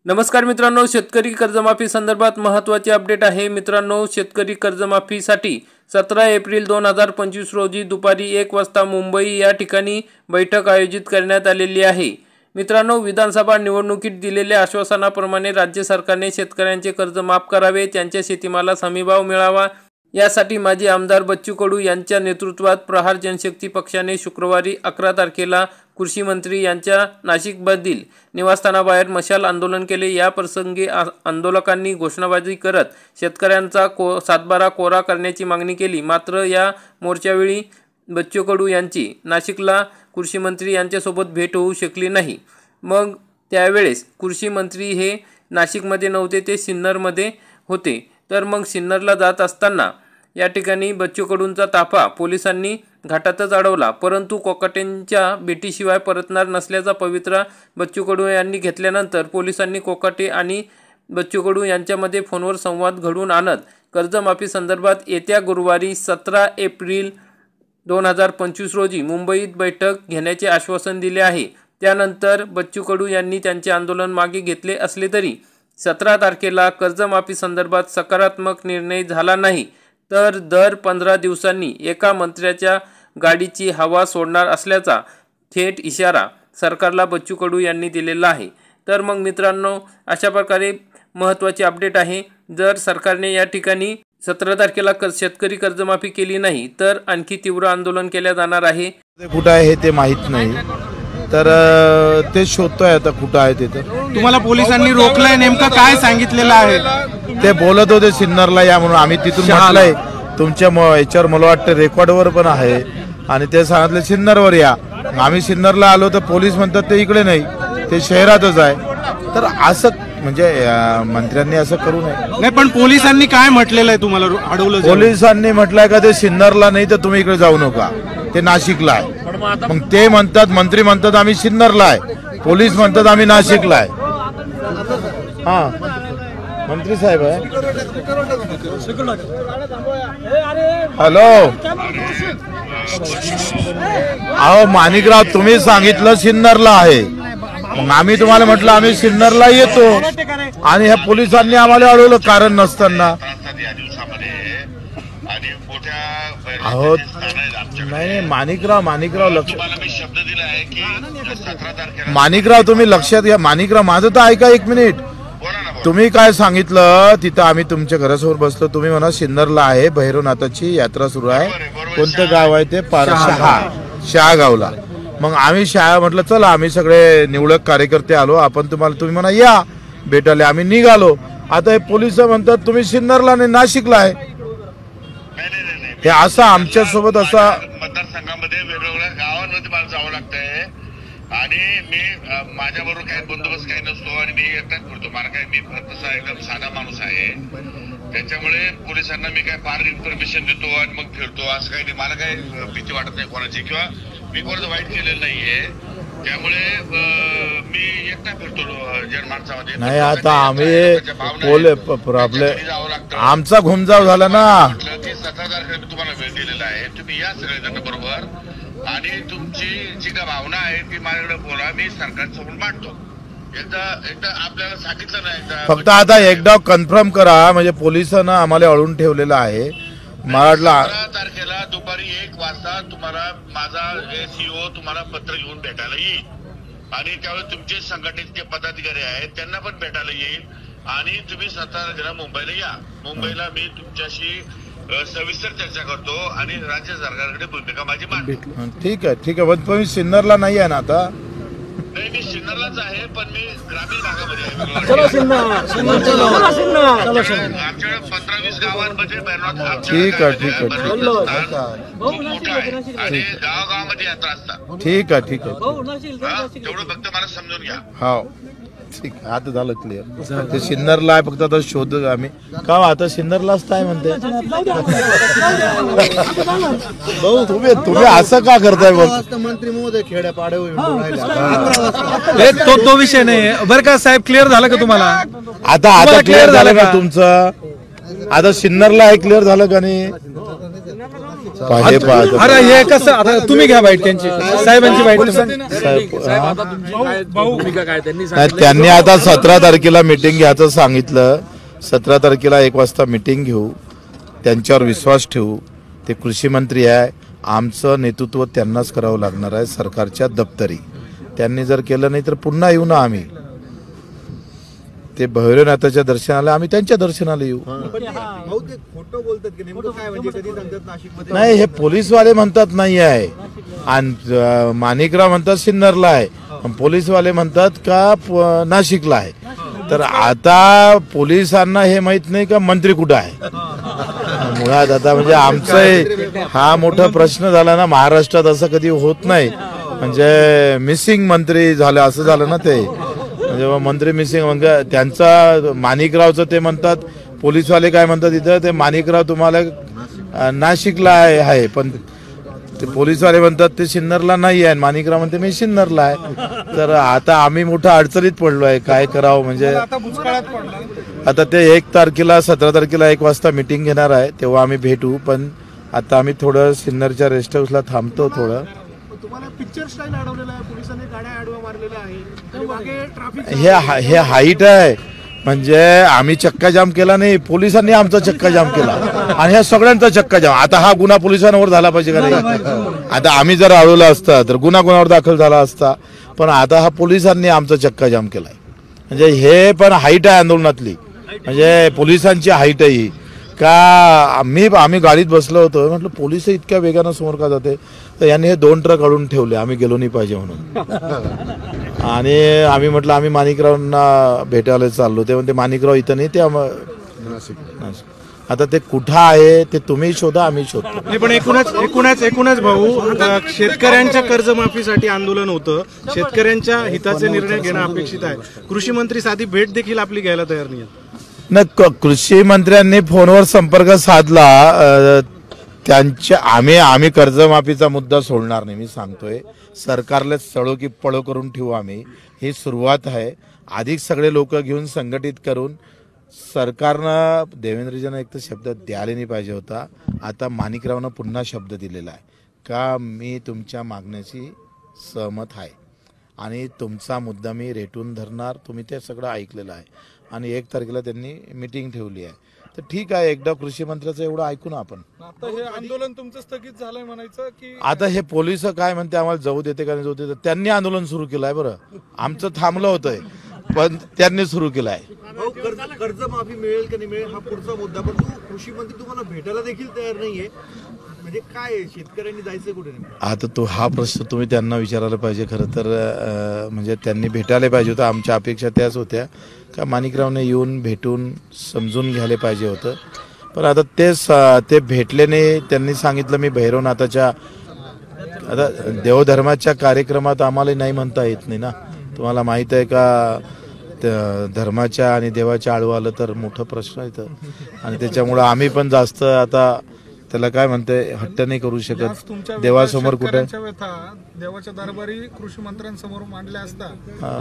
नमस्कार मित्रांनो, शेतकरी कर्जमाफी संदर्भात महत्त्वाची अपडेट आहे। मित्रांनो, शेतकरी कर्जमाफीसाठी 17 एप्रिल 2025 रोजी दुपारी 1 वाजता मुंबई या ठिकाणी बैठक आयोजित करण्यात आलेली आहे। मित्रांनो, विधानसभा निवडणुकीत दिलेल्या आश्वासनाप्रमाणे राज्य सरकारने शेतकऱ्यांचे कर्ज माफ करावे, त्यांच्या शेतीमालास हमीभाव मिळावा यासाठी माजी आमदार बच्चू कडू यांच्या नेतृत्वात प्रहार जनशक्ती पक्षाने शुक्रवारी 11 तारखेला कृषी मंत्री यांच्या नाशिकमधील निवासस्थानाबाहेर मशाल आंदोलन केले। या प्रसंगी आंदोलकांनी घोषणाबाजी करत शेतकऱ्यांचा सातबारा कोरा करण्याची मागणी केली। मात्र या मोर्चावेळी बच्चू कडू यांची नाशिकला कृषी मंत्री यांच्यासोबत भेट होऊ शकली नाही। मग त्यावेळेस कृषी मंत्री हे नाशिकमध्ये नव्हते, ते सिन्नरमध्ये होते। तर मग सिन्नरला जात असताना या ठिकाणी बच्चू कडूंचा ताफा पोलिसांनी घाटातच अडवला, परंतु कोकाटेंच्या भेटीशिवाय परतणार नसल्याचा पवित्रा बच्चू कडू यांनी घेतल्यानंतर पोलिसांनी कोकाटे आणि बच्चू कडू यांच्यामध्ये फोनवर संवाद घडवून आणत कर्जमाफी संदर्भात येत्या गुरुवारी 17 एप्रिल 2025 रोजी मुंबईत बैठक घेण्याचे आश्वासन दिले आहे। त्यानंतर बच्चू कडू यांनी त्यांचे आंदोलन मागे घेतले असले तरी 17 तारखेला कर्जमाफी संदर्भात सकारात्मक निर्णय झाला नाही, तर दर 15 दिवसांनी एका मंत्र्याच्या गाडीची हवा सोडणार असल्याचा थेट इशारा सरकारला बच्चू कडू यांनी दिलेला आहे। तर मग मित्रांनो, अशा प्रकारे महत्त्वाची अपडेट आहे। जर सरकारने या ठिकाणी 17 तारखेला शेतकरी कर्जमाफी केली नाही तर आणखी तीव्र आंदोलन केले जाणार आहे। कुठं आहे ते माहित नाही, तर ते शोधतोय आता कुठं आहे ते। तर तुम्हाला पोलिसांनी रोखलंय, नेमकं काय सांगितलेलं आहे? ते बोलत होते सिन्नरला या म्हणून, आम्ही तिथून म्हटलंय तुमच्या याच्यावर मला वाटतं रेकॉर्डवर पण आहे, आणि ते सांगितलं सिन्नरवर या। आम्ही सिन्नरला आलो तर पोलीस म्हणतात ते इकडे नाही, ते शहरातच आहे। तर असं म्हणजे मंत्र्यांनी असं करू नये। नाही, पण पोलिसांनी काय म्हटलेलं आहे तुम्हाला अडवलं? पोलिसांनी म्हटलंय का ते सिन्नरला नाही तर तुम्ही इकडे जाऊ नका, ते नाशिकला आहे। मग ते म्हणतात, मंत्री म्हणतात आम्ही सिन्नरला आहे, पोलीस म्हणतात आम्ही नाशिकला आहे। हा, मंत्री साहेब आहे। हॅलो, अहो माणिकराव, तुम्ही सांगितलं सिन्नरला आहे, मग आम्ही तुम्हाला म्हटलं आम्ही सिन्नरला येतो, आणि ह्या पोलिसांनी आम्हाला अडवलं कारण नसताना। अहो नाही, माणिकराव लक्ष, माणिकराव तुम्ही लक्षात घ्या। माणिकराव, माझं तर ऐका एक मिनिट। तुम्ही काय सांगितलं तिथं, आम्ही तुमच्या घरासमोर बसलो, तुम्ही म्हणा सिन्नरला आहे, भैरवनाथाची यात्रा सुरू आहे। कोणतं गाव आहे ते? शहागावला। मग आम्ही म्हटलं चला, आम्ही सगळे निवडक कार्यकर्ते आलो, आपण तुम्ही म्हणा या भेटायला, आम्ही निघालो। आता हे पोलिस म्हणतात तुम्ही सिन्नरला नाही नाशिकला आहे। हे असं आमच्या सोबत असा मतदारसंघामध्ये वेगवेगळ्या गावांमध्ये मला जावं लागतंय, आणि मी माझ्याबरोबर काही बंदोबस्त काही नसतो, आणि मी एकटाच फिरतो। मला काय, मी तसा एकदम साधा माणूस आहे, त्याच्यामुळे पोलिसांना मी काय फार इन्फॉर्मेशन देतो आणि मग फिरतो, असं काही नाही। मला काही भीती वाटत नाही कोणाची, किंवा मी कोणाचं वाईट केलेलं नाहीये, त्यामुळे मी एकटा फिरतो जनमानसामध्ये। नाही, आता आम्ही प्रॉब्लेम आमचा घुमजाव झाला ना। 17 तारखेला मी तुम्हाला वेळ दिलेला आहे, तुम्ही या सगळेजण बरोबर, आणि तुमची जी काय भावना आहे ती माझ्याकडे बोला, मी सरकारसमोर मांडतो। एकदा आपल्याला सांगितलं नाही, फक्त आता एकदा कन्फर्म करा, म्हणजे पोलिसांना आम्हाला अडवून ठेवलेलं आहे। मला वाटलं 17 तारखेला दुपारी 1 वाजता तुम्हाला माझा सीओ तुम्हाला पत्र घेऊन भेटायला येईल, आणि त्यावेळेस तुमचे संघटनेचे पदाधिकारी आहेत त्यांना पण भेटायला येईल, आणि तुम्ही 17 तारखेला मुंबईला या। मुंबईला मी तुमच्याशी सविस्तर चर्चा करतो, आणि राज्य सरकारकडे भूमिका माझी मांडतो। ठीक आहे, पण तुम्ही सिन्नरला नाही आहे ना आता? नाही, मी सिन्नरलाच आहे, पण मी ग्रामीण भागामध्ये आहे। आमच्याकडे 15-20 गावांमध्ये ठीक आहे, मोठा आहे, आणि गावागावामध्ये यात्रा असतात। ठीक आहे, तेवढं फक्त मला समजून घ्या। हो, ठीक आहे, आता झालं क्लिअर। ते सिन्नरला आहे, फक्त आता शोध आम्ही का आता सिन्नरलाच काय म्हणते। तुम्ही असं का करताय? मंत्री महोदय खेड्यापाडे तो विषय नाही बरं का साहेब, क्लिअर झालं का तुम्हाला? आता क्लिअर झालं का तुमचं? आता सिन्नरला आहे, क्लिअर झालं का नाही? हे पाहतो अरे हे कसं आता तुम्ही घ्या बाईट त्यांची साहेबांची बाईट नाही, त्यांनी आता 17 तारखेला मीटिंग घ्यायचं सांगितलं. 17 तारखेला 1 वाजता मीटिंग घेऊ, त्यांच्यावर विश्वास ठेवू. ते कृषी मंत्री आहे, आमचं नेतृत्व त्यांनाच करावं लागणार आहे सरकारच्या दप्तरी. त्यांनी जर केलं नाही तर पुन्हा येऊ ना आम्ही. ते भैरवनाथाच्या दर्शनाला आम्ही त्यांच्या दर्शनाला येऊ. नाही, हे पोलीसवाले म्हणतात नाही आहे आणि माणिकराव म्हणतात सिन्नरला आहे, पोलीसवाले म्हणतात का नाशिकला आहे. तर आता पोलिसांना हे माहित नाही का मंत्री कुठं आहे. मुळात आता म्हणजे आमचा हा मोठा प्रश्न झाला ना. महाराष्ट्रात असं कधी होत नाही, म्हणजे मिसिंग मंत्री झालं असं झालं ना. ते जेव्हा मंत्री मिसिंग म्हणजे त्यांचा माणिकरावचं ते म्हणतात, पोलीसवाले काय म्हणतात इथं ते माणिकराव तुम्हाला नाशिकला आहे, पण ते पोलीसवाले म्हणतात ते सिन्नरला नाही आहे, माणिकराव म्हणते मी सिन्नरला आहे. तर आता आम्ही मोठ्या अडचणीत पडलो आहे, काय करावं म्हणजे. आता ते 1 तारखेला 17 तारखेला 1 वाजता मीटिंग घेणार आहे, तेव्हा आम्ही भेटू. पण आता आम्ही थोडं सिन्नरच्या रेस्ट हाऊसला थांबतो थोडं. पिक्चर स्टाईल अडवलेला आहे, पोलिसांनी गाड्या आडवा मारलेल्या आहे, हे हाईट आहे. म्हणजे आम्ही चक्का जाम केला नाही, पोलिसांनी आमचा चक्का जाम केला आणि ह्या सगळ्यांचा चक्का जाम. आता हा गुन्हा पोलिसांवर झाला पाहिजे का नाही. आता आम्ही जर अडवला असता तर गुन्हा कोणावर दाखल झाला असता, पण आता हा पोलिसांनी आमचा चक्का जाम केलाय. म्हणजे हे पण हाईट आहे आंदोलनातली, म्हणजे पोलिसांची हाईट आहे ही. का आम्ही गाडीत बसलो होतो, म्हटलं पोलिस इतक्या वेगानं समोर का जाते. तर यांनी हे 2 ट्रक काढून ठेवले, आम्ही गेलो नाही पाहिजे म्हणून. आणि आम्ही म्हटलं आम्ही माणिकरावांना भेटायला चाललो, ते म्हणते माणिकराव इथं नाही, ते आता ते कुठं आहे ते तुम्ही शोधा, आम्ही शोधतो. नाही पण एकूणच भाऊ, शेतकऱ्यांच्या कर्जमाफीसाठी आंदोलन होतं, शेतकऱ्यांच्या हिताचे निर्णय घेणं अपेक्षित आहे. कृषी मंत्री साधी भेट देखील आपली घ्यायला तयार नाही. कृषी मंत्र्यांनी फोनवर संपर्क साधला. त्यांच्या आम्ही कर्जमाफीचा मुद्दा सोडणार नाही. मी सांगतोय सरकारला चढो की पळो करून ठेवू आम्ही. ही सुरुवात आहे. अधिक सगळे लोक घेऊन संघटित करून सरकारनं देवेंद्रजींना एक तर शब्द द्यायला नाही पाहिजे होता. आता माणिकरावनं पुन्हा शब्द दिलेला आहे का मी तुमच्या मागण्याशी सहमत आहे आणि तुमचा मुद्दा मी रेटून धरणार. तुम्ही ते सगळं ऐकलेलं आहे आणि 1 तारखेला त्यांनी मीटिंग ठेवली आहे. तर ठीक आहे, एकदा कृषी मंत्र्याचं एवढं ऐकू ना आपण. आता हे आंदोलन तुमचं स्थगित झालंय म्हणायचं की आता हे पोलिस काय म्हणते आम्हाला जाऊ देते का नाही जाऊ देते. त्यांनी आंदोलन सुरू केलं आहे. बरं, आमचं थांबलं होतंय पण त्यांनी सुरू केलं आहे. कर्जमाफी मिळेल की नाही मिळेल हा पुढचा मुद्दा, पण कृषी मंत्री तुम्हाला भेटायला देखील तयार नाहीये. म्हणजे काय शेतकऱ्यांनी जायचं कुठे. आता तो हा प्रश्न तुम्ही त्यांना विचारायला पाहिजे. खरं तर म्हणजे त्यांनी भेटायला पाहिजे होतं. आमच्या अपेक्षा त्याच होत्या का माणिकरावने येऊन भेटून समजून घ्यायला पाहिजे होतं. पण आता ते भेटले नाही. त्यांनी सांगितलं मी भैरवनाथाच्या आता देवधर्माच्या कार्यक्रमात आम्हाला नाही म्हणता येत नाही ना. तुम्हाला माहित आहे का धर्माच्या आणि देवाच्या आळू आलं तर मोठा प्रश्न येतं आणि त्याच्यामुळं आम्ही पण जास्त आता त्याला काय म्हणते हट्ट नाही करू शकत. देवासमोर कुठे देवाच्या दरबारी कृषी मंत्र्यांसमोर मांडल्या असता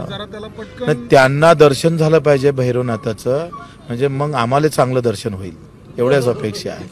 जरा त्याला पटकन त्यांना दर्शन झालं पाहिजे भैरवनाथाचं, म्हणजे मग आम्हाला चांगलं दर्शन होईल एवढ्याच अपेक्षा आहे.